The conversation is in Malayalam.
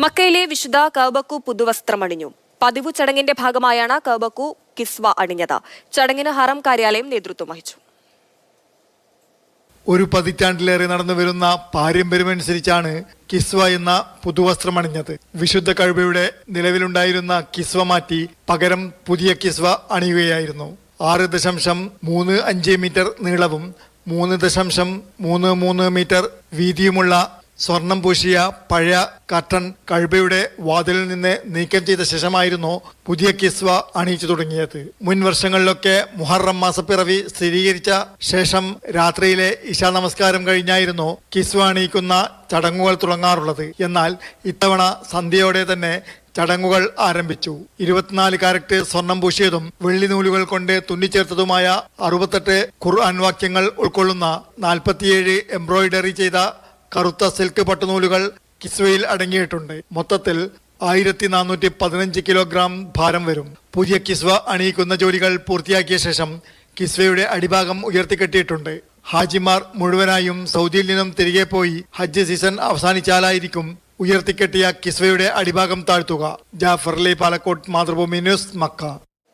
മക്കയിലെ വിശുദ്ധ കഅബക്കു പുതുവസ്ത്രമണിഞ്ഞു. പതിവു ചടങ്ങിന്റെ ഭാഗമായാണ് കഅബക്കു കിസ്വ അണിഞ്ഞത്. ചടങ്ങിന് ഹറം കാര്യാലയം നേതൃത്വം വഹിച്ചു. ഒരു പതിറ്റാണ്ടിലേറെ നടന്നുവരുന്ന പാരമ്പര്യമനുസരിച്ചാണ് കിസ്വ എന്ന പുതുവസ്ത്രമണിഞ്ഞത്. വിശുദ്ധ കഅബയുടെ നിലവിലുണ്ടായിരുന്ന കിസ്വ മാറ്റി പകരം പുതിയ കിസ്വ അണിയുകയായിരുന്നു. 6.35 മീറ്റർ നീളവും 3.33 മീറ്റർ വീതിയുമുള്ള സ്വർണം പൂശിയ പഴയ കർട്ടൻ കഅബയുടെ വാതിലിൽ നിന്ന് നീക്കം ചെയ്ത ശേഷമായിരുന്നു പുതിയ കിസ്വ അണിയിച്ചു തുടങ്ങിയത്. മുൻ വർഷങ്ങളിലൊക്കെ മുഹറം മാസപ്പിറവി സ്ഥിരീകരിച്ച ശേഷം രാത്രിയിലെ ഇശാ നമസ്കാരം കഴിഞ്ഞായിരുന്നു കിസ്വ അണിയിക്കുന്ന ചടങ്ങുകൾ തുടങ്ങാറുള്ളത്. എന്നാൽ ഇത്തവണ സന്ധ്യയോടെ തന്നെ ചടങ്ങുകൾ ആരംഭിച്ചു. 24 കാരറ്റ് സ്വർണം പൂശിയതും വെള്ളി നൂലുകൾ കൊണ്ട് തുന്നിച്ചേർത്തതുമായ 68 ഖുർആൻ വാക്യങ്ങൾ ഉൾക്കൊള്ളുന്ന 47 എംബ്രോയിഡറി ചെയ്ത കറുത്ത സിൽക്ക് പട്ടുനൂലുകൾ കിസ്വയിൽ അടങ്ങിയിട്ടുണ്ട്. മൊത്തത്തിൽ 1415 കിലോഗ്രാം ഭാരം വരും. പുതിയ കിസ്വ അണിയിക്കുന്ന ജോലികൾ പൂർത്തിയാക്കിയ ശേഷം കിസ്വയുടെ അടിഭാഗം ഉയർത്തിക്കെട്ടിയിട്ടുണ്ട്. ഹാജിമാർ മുഴുവനായും സൗദിയിൽ നിന്നും തിരികെ പോയി ഹജ്ജ് സീസൺ അവസാനിച്ചാലായിരിക്കും ഉയർത്തിക്കെട്ടിയ കിസ്വയുടെ അടിഭാഗം താഴ്ത്തുക. Jafar Ali, Palakkode, Mathrubhumi news, Mecca.